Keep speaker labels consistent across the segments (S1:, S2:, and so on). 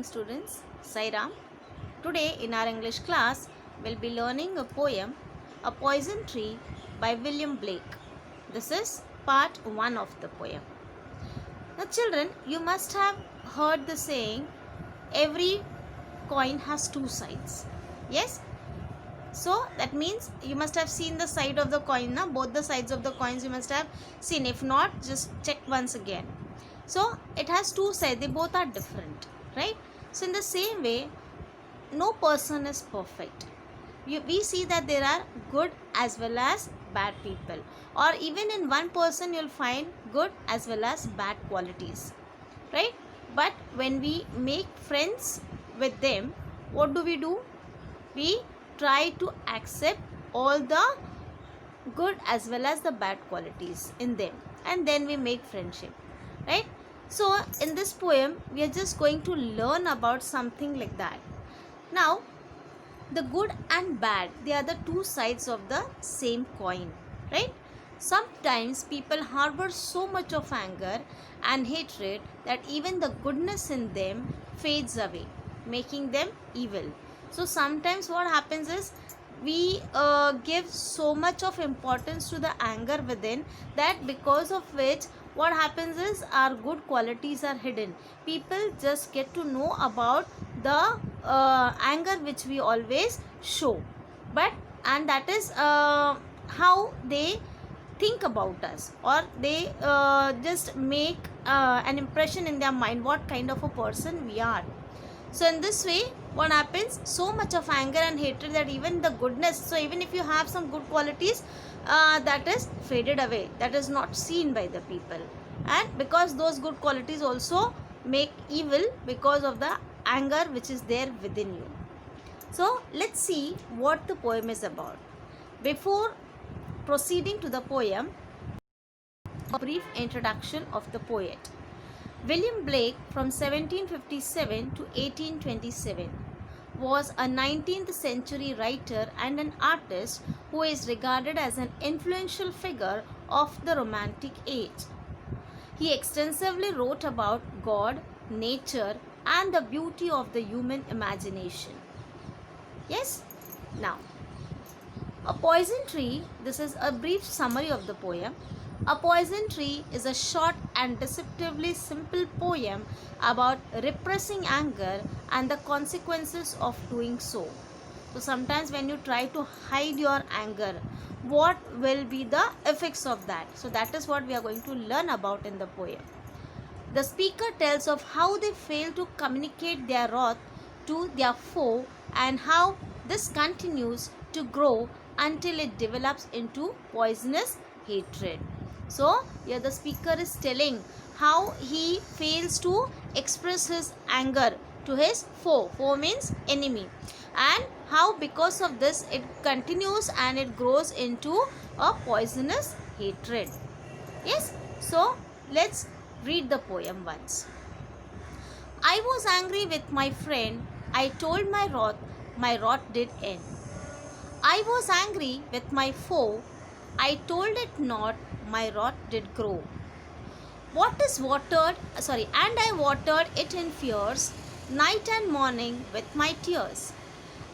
S1: Students, Sai Ram. Today in our English class, we'll be learning a poem, A Poison Tree by William Blake. This is part 1 of the poem. Now children, you must have heard the saying, every coin has two sides. Yes? So that means you must have seen the side of the coin, na? Both the sides of the coins you must have seen. If not, just check once again. So it has two sides, they both are different, right? So in the same way, no person is perfect. We see that there are good as well as bad people, or even in one person you'll find good as well as bad qualities, right? But when we make friends with them, what do? We try to accept all the good as well as the bad qualities in them, and then we make friendship, right? So in this poem we are just going to learn about something like that. Now the good and bad, they are the two sides of the same coin, right? Sometimes people harbor so much of anger and hatred that even the goodness in them fades away, making them evil. So sometimes what happens is we give so much of importance to the anger within, that because of which what happens is our good qualities are hidden. People just get to know about the anger which we always show, and that is how they think about us, or they just make an impression in their mind what kind of a person we are. So in this way what happens, so much of anger and hatred that even the goodness, so even if you have some good qualities, that is faded away, that is not seen by the people, and because those good qualities also make evil because of the anger which is there within you. So let's see what the poem is about. Before proceeding to the poem, a brief introduction of the poet. William Blake, from 1757 to 1827, was a 19th century writer and an artist who is regarded as an influential figure of the Romantic age. He extensively wrote about God, nature, and the beauty of the human imagination. Yes? Now, A Poison Tree, this is a brief summary of the poem. A Poison Tree is a short and deceptively simple poem about repressing anger and the consequences of doing so. So sometimes when you try to hide your anger, what will be the effects of that? So that is what we are going to learn about in the poem. The speaker tells of how they fail to communicate their wrath to their foe, and how this continues to grow until it develops into poisonous hatred. So here the speaker is telling how he fails to express his anger to his foe. Foe means enemy. And how because of this it continues and it grows into a poisonous hatred. Yes. So let's read the poem once. I was angry with my friend. I told my wrath did end. I was angry with my foe. I told it not, my wrath did grow. And I watered it in fears, night and morning with my tears.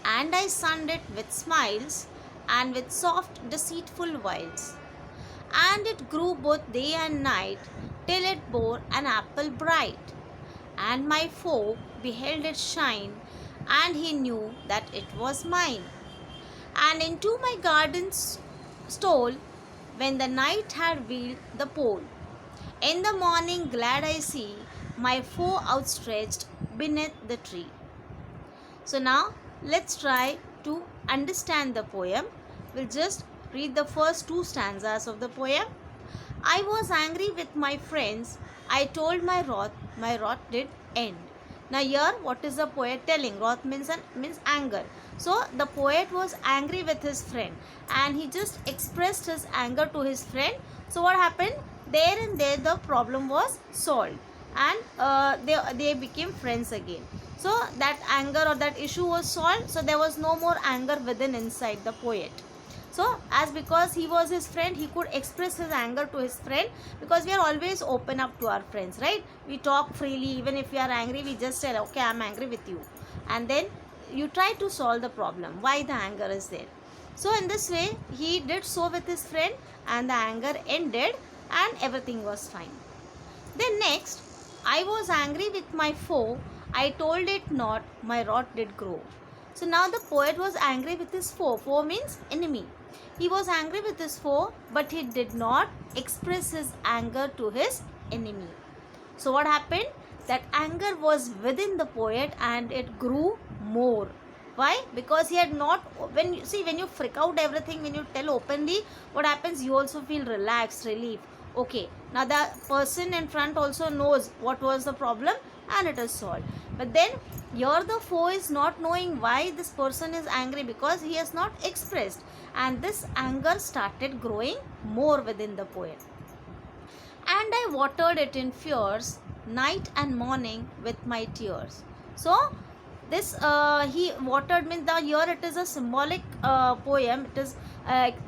S1: And I sunned it with smiles, and with soft deceitful wiles. And it grew both day and night, till it bore an apple bright. And my foe beheld it shine, and he knew that it was mine. And into my garden stole, when the night had wheeled the pole. In the morning glad I see my foe outstretched beneath the tree. So now let's try to understand the poem. We'll just read the first two stanzas of the poem. I was angry with my friends. I told my wrath did end. Now here what is the poet telling? Wrath means anger. So the poet was angry with his friend and he just expressed his anger to his friend. So what happened? There and there the problem was solved, and they became friends again. So that anger or that issue was solved. So there was no more anger within inside the poet. So as because he was his friend, he could express his anger to his friend, because we are always open up to our friends, right? We talk freely. Even if we are angry, we just say, okay, I'm angry with you, and then you try to solve the problem, why the anger is there. So in this way he did so with his friend, and the anger ended and everything was fine. Then next, I was angry with my foe, I told it not, my wrath did grow. So now the poet was angry with his foe. Foe means enemy. He was angry with his foe, but he did not express his anger to his enemy. So what happened? That anger was within the poet and it grew more. Why? Because he had not, when you freak out everything, when you tell openly, what happens? You also feel relaxed, relief. Okay, now the person in front also knows what was the problem and it is solved. But then here the foe is not knowing why this person is angry, because he has not expressed, and this anger started growing more within the poet. And I watered it in fears, night and morning with my tears. So this he watered means, the here it is a symbolic poem. It is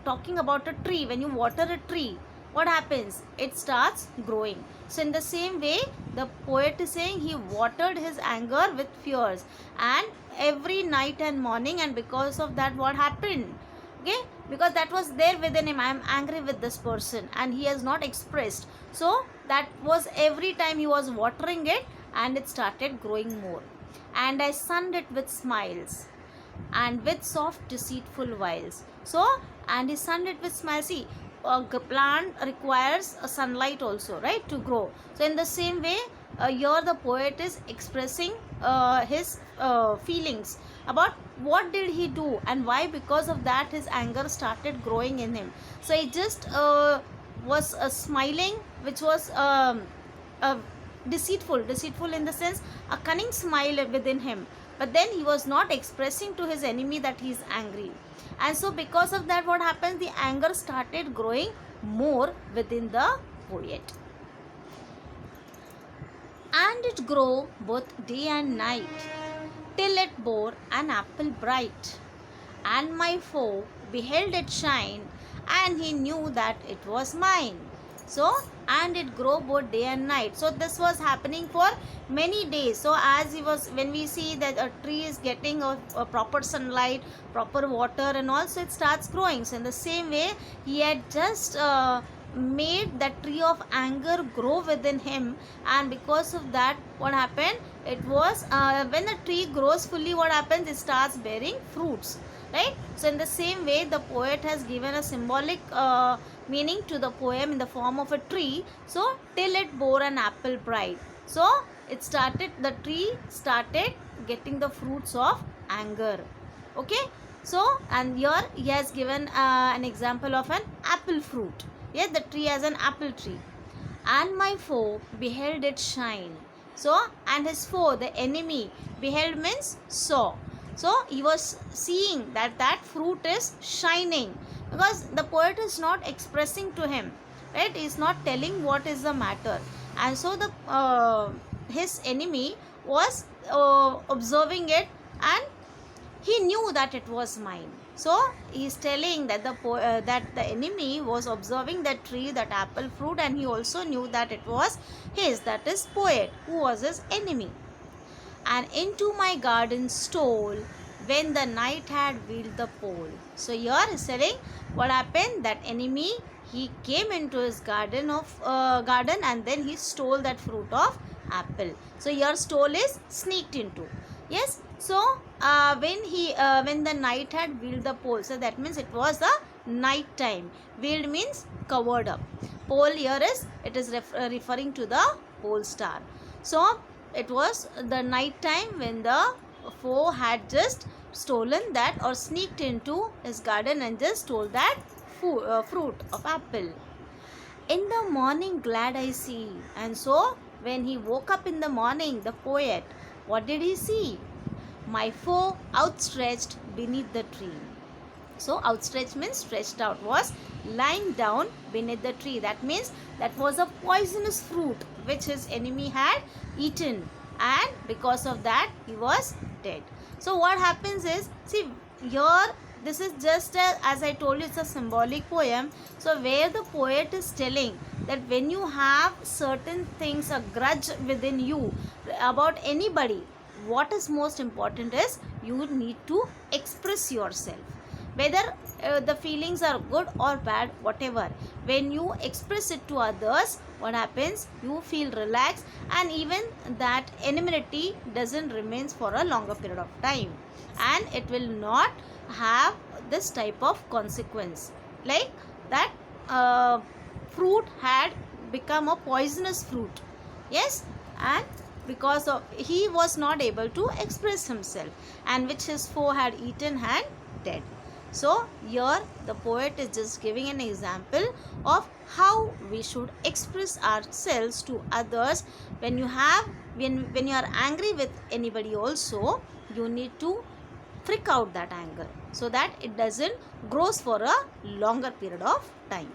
S1: talking about a tree. When you water a tree, what happens? It starts growing. So in the same way, the poet is saying he watered his anger with fears, and every night and morning, and because of that, what happened? Okay, because that was there within him. I am angry with this person and he has not expressed. So that was every time he was watering it, and it started growing more. And I sunned it with smiles and with soft deceitful wiles. So, and he sunned it with smiles. See, a plant requires a sunlight also, right, to grow. So in the same way, here the poet is expressing his feelings about what did he do and why, because of that his anger started growing in him. So he just was smiling, which was deceitful in the sense a cunning smile within him, but then he was not expressing to his enemy that he is angry. And so because of that, what happens? The anger started growing more within the poet. And it grew both day and night, till it bore an apple bright. And my foe beheld it shine, and he knew that it was mine. So, and it grew both day and night. So this was happening for many days. So as he was, when we see that a tree is getting a proper sunlight, proper water and all, so it starts growing. So in the same way, he had just made that tree of anger grow within him, and because of that, what happened? It was when the tree grows fully, what happens? It starts bearing fruits, right? So in the same way, the poet has given a symbolic meaning to the poem in the form of a tree. So till it bore an apple bright, so it started, the tree started getting the fruits of anger. Okay, so and here he has given an example of an apple fruit. Yes, the tree as an apple tree. And my foe beheld it shine. So, and his foe, the enemy, beheld means saw. So he was seeing that that fruit is shining, because the poet is not expressing to him, right? He is not telling what is the matter, and so the his enemy was observing it, and he knew that it was mine. So he is telling that that the enemy was observing that tree, that apple fruit, and he also knew that it was his, that is poet, who was his enemy. And into my garden stole when the night had wheeled the pole. So here is telling what happened, that enemy, he came into his garden and then he stole that fruit of apple. So here stole is sneaked into. Yes. So when the night had wheeled the pole, so that means it was the night time. Wheeled means covered up. Pole here is, it is referring to the pole star. So it was the night time when the foe had just stolen that, or sneaked into his garden and just stole that fruit of apple. In the morning glad I see. And so when he woke up in the morning, the poet, what did he see? My foe outstretched beneath the tree. So outstretched means stretched out, was lying down beneath the tree. That means that was a poisonous fruit which his enemy had eaten, and because of that he was dead. So what happens is, see here this is just as I told you, it's a symbolic poem. So where the poet is telling that when you have certain things, a grudge within you about anybody, what is most important is you need to express yourself, whether the feelings are good or bad, whatever. When you express it to others, what happens, you feel relaxed, and even that enmity doesn't remain for a longer period of time, and it will not have this type of consequence, like that fruit had become a poisonous fruit. Yes, and because of he was not able to express himself, and which his foe had eaten and dead. So here the poet is just giving an example of how we should express ourselves to others. When you have when you are angry with anybody also, you need to freak out that anger so that it doesn't grows for a longer period of time.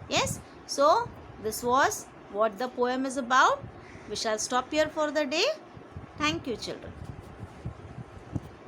S1: Yes, so this was what the poem is about. We shall stop here for the day. Thank you, children.